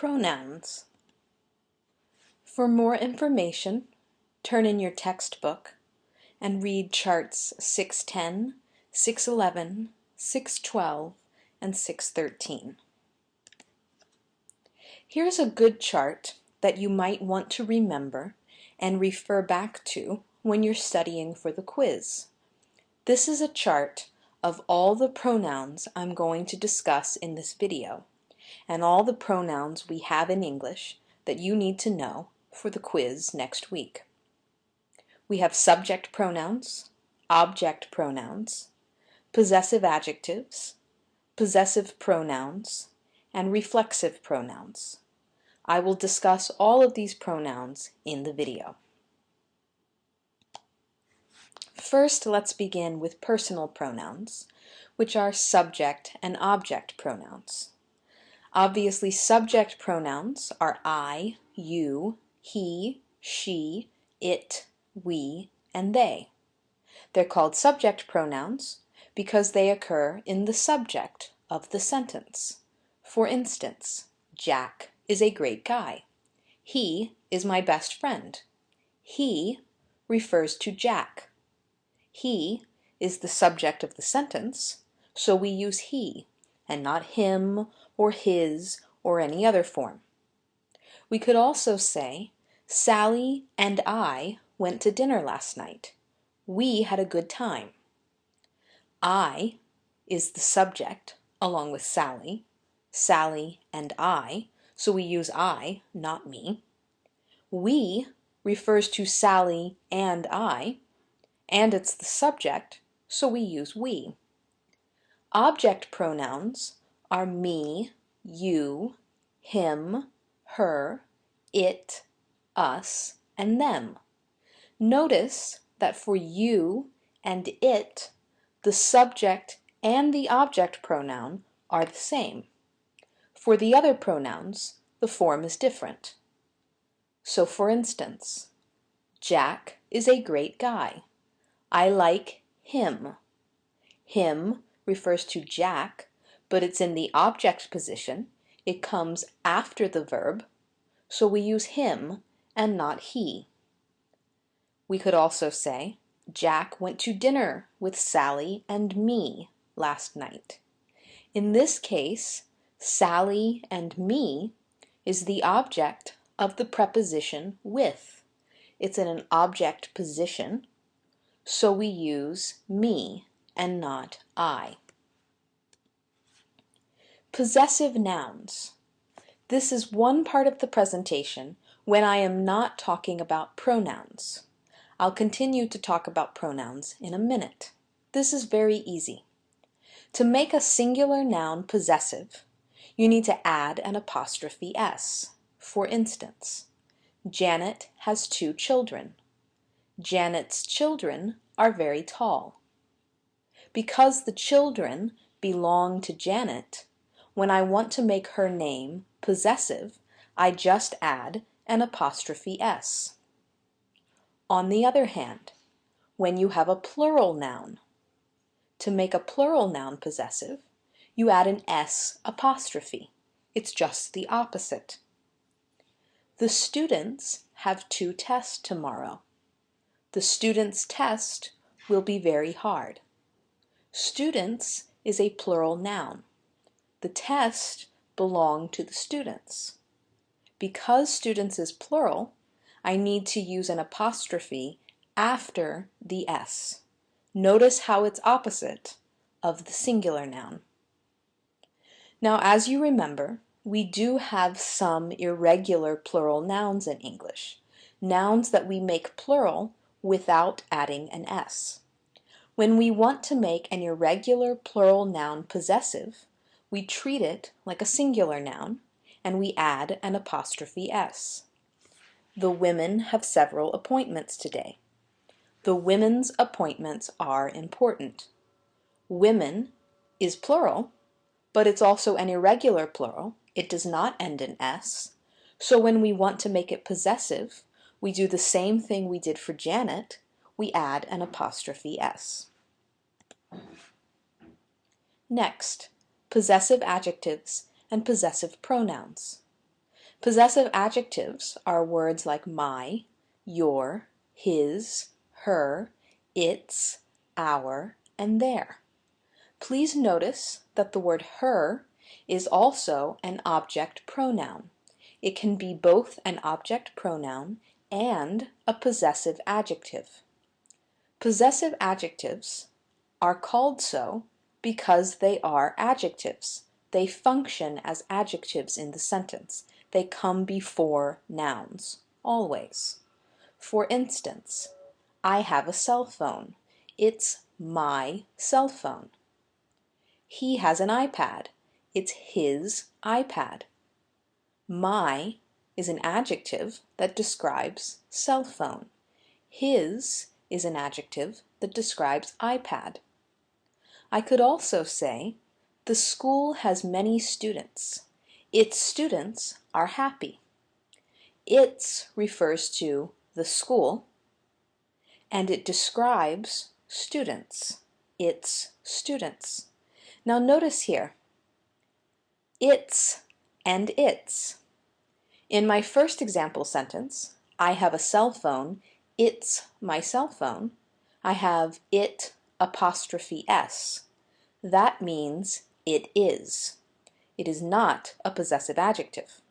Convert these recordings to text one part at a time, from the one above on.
Pronouns. For more information, turn in your textbook and read charts 610, 611, 612, and 613. Here's a good chart that you might want to remember and refer back to when you're studying for the quiz. This is a chart of all the pronouns I'm going to discuss in this video, and all the pronouns we have in English that you need to know for the quiz next week. We have subject pronouns, object pronouns, possessive adjectives, possessive pronouns, and reflexive pronouns. I will discuss all of these pronouns in the video. First, let's begin with personal pronouns, which are subject and object pronouns. Obviously, subject pronouns are I, you, he, she, it, we, and they. They're called subject pronouns because they occur in the subject of the sentence. For instance, Jack is a great guy. He is my best friend. He refers to Jack. He is the subject of the sentence, so we use he and not him or his or any other form. We could also say, Sally and I went to dinner last night. We had a good time. I is the subject along with Sally, Sally and I, so we use I, not me. We refers to Sally and I, and it's the subject, so we use we. Object pronouns are me, you, him, her, it, us, and them. Notice that for you and it, the subject and the object pronoun are the same. For the other pronouns, the form is different. So for instance, Jack is a great guy. I like him. Him refers to Jack, but it's in the object position. It comes after the verb, so we use him and not he. We could also say, Jack went to dinner with Sally and me last night. In this case, Sally and me is the object of the preposition with. It's in an object position, so we use me and not I. Possessive nouns. This is one part of the presentation when I am not talking about pronouns. I'll continue to talk about pronouns in a minute. This is very easy. To make a singular noun possessive, you need to add an apostrophe S. For instance, Janet has 2 children. Janet's children are very tall. Because the children belong to Janet, when I want to make her name possessive, I just add an apostrophe S. On the other hand, when you have a plural noun, to make a plural noun possessive, you add an S apostrophe. It's just the opposite. The students have 2 tests tomorrow. The students' test will be very hard. Students is a plural noun. The test belong to the students. Because students is plural, I need to use an apostrophe after the S. Notice how it's opposite of the singular noun. Now, as you remember, we do have some irregular plural nouns in English, nouns that we make plural without adding an S. When we want to make an irregular plural noun possessive, we treat it like a singular noun, and we add an apostrophe S. The women have several appointments today. The women's appointments are important. Women is plural, but it's also an irregular plural. It does not end in S. So when we want to make it possessive, we do the same thing we did for Janet. We add an apostrophe S. Next, possessive adjectives and possessive pronouns. Possessive adjectives are words like my, your, his, her, its, our, and their. Please notice that the word her is also an object pronoun. It can be both an object pronoun and a possessive adjective. Possessive adjectives are called so because they are adjectives. They function as adjectives in the sentence. They come before nouns, always. For instance, I have a cell phone. It's my cell phone. He has an iPad. It's his iPad. My is an adjective that describes cell phone. His is an adjective that describes iPad. I could also say, the school has many students. Its students are happy. Its refers to the school, and it describes students. Its students. Now notice here, its and its. In my first example sentence, I have a cell phone, it's my cell phone. I have it apostrophe s. That means it is. It is not a possessive adjective.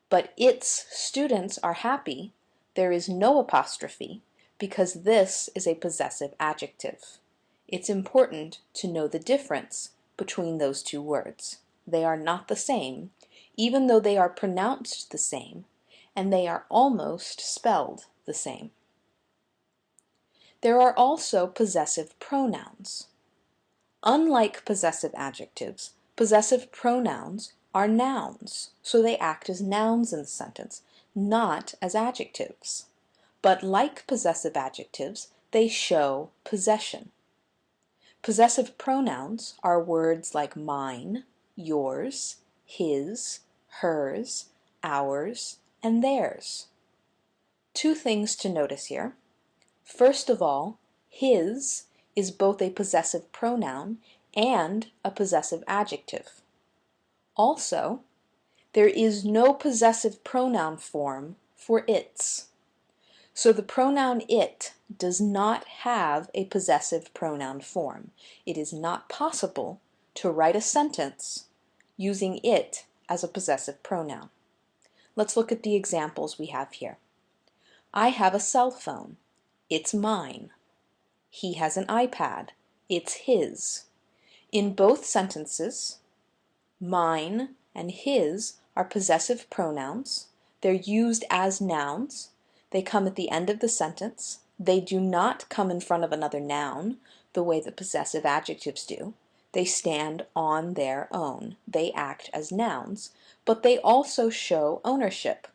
But its students are happy, there is no apostrophe because this is a possessive adjective. It's important to know the difference between those two words. They are not the same, even though they are pronounced the same, and they are almost spelled the same. There are also possessive pronouns. Unlike possessive adjectives, possessive pronouns are nouns, so they act as nouns in the sentence, not as adjectives. But like possessive adjectives, they show possession. Possessive pronouns are words like mine, yours, his, hers, ours, and theirs. Two things to notice here. First of all, his is both a possessive pronoun and a possessive adjective. Also, there is no possessive pronoun form for its. So the pronoun it does not have a possessive pronoun form. It is not possible to write a sentence using it as a possessive pronoun. Let's look at the examples we have here. I have a cell phone. It's mine. He has an iPad. It's his. In both sentences, mine and his are possessive pronouns. They're used as nouns. They come at the end of the sentence. They do not come in front of another noun the way that possessive adjectives do. They stand on their own. They act as nouns, but they also show ownership.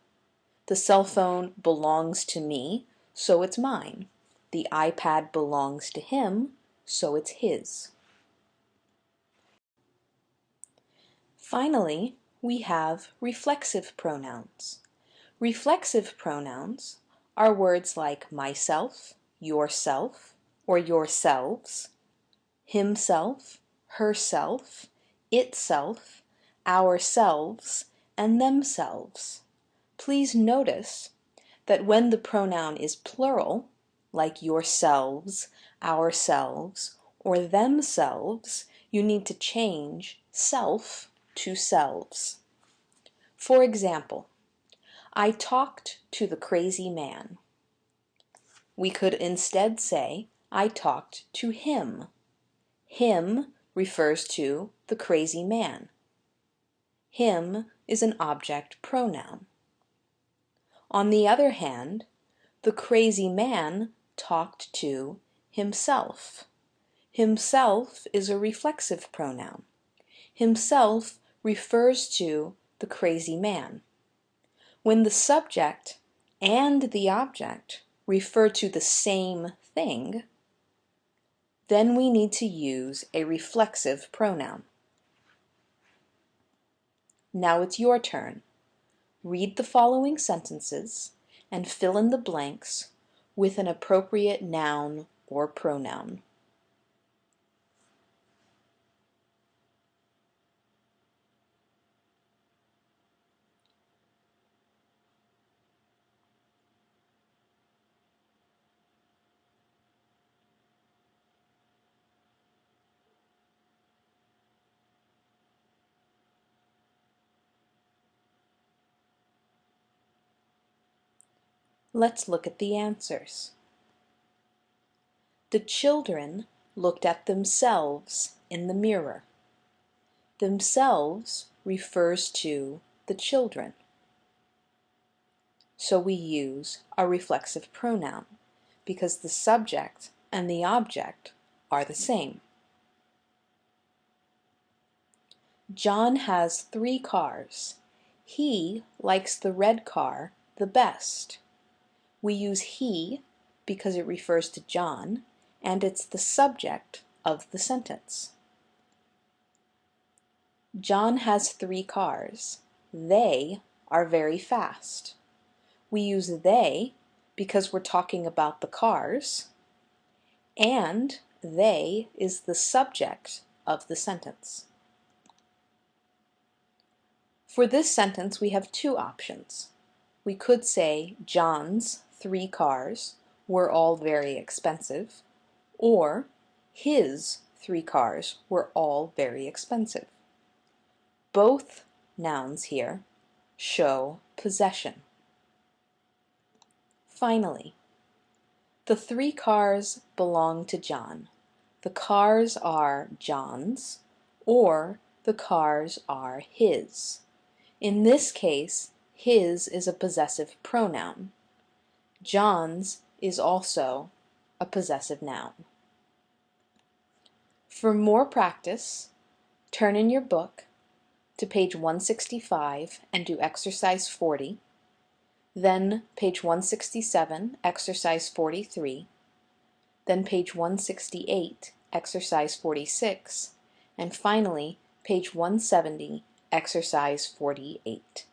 The cell phone belongs to me, so it's mine. The iPad belongs to him, so it's his. Finally, we have reflexive pronouns. Reflexive pronouns are words like myself, yourself, or yourselves, himself, herself, itself, ourselves, and themselves. Please notice that when the pronoun is plural, like yourselves, ourselves, or themselves, you need to change self to selves. For example, I talked to the crazy man. We could instead say, I talked to him. Him refers to the crazy man. Him is an object pronoun. On the other hand, the crazy man talked to himself. Himself is a reflexive pronoun. Himself refers to the crazy man. When the subject and the object refer to the same thing, then we need to use a reflexive pronoun. Now it's your turn. Read the following sentences and fill in the blanks with an appropriate noun or pronoun. Let's look at the answers. The children looked at themselves in the mirror. Themselves refers to the children. So we use a reflexive pronoun because the subject and the object are the same. John has 3 cars. He likes the red car the best. We use he because it refers to John and it's the subject of the sentence. John has 3 cars. They are very fast. We use they because we're talking about the cars, and they is the subject of the sentence. For this sentence, we have 2 options. We could say John's 3 cars were all very expensive, or his 3 cars were all very expensive. Both nouns here show possession. Finally, the 3 cars belong to John. The cars are John's, or the cars are his. In this case, his is a possessive pronoun. John's is also a possessive noun. For more practice, turn in your book to page 165 and do exercise 40. Then page 167, exercise 43, then page 168, exercise 46, and finally page 170, exercise 48.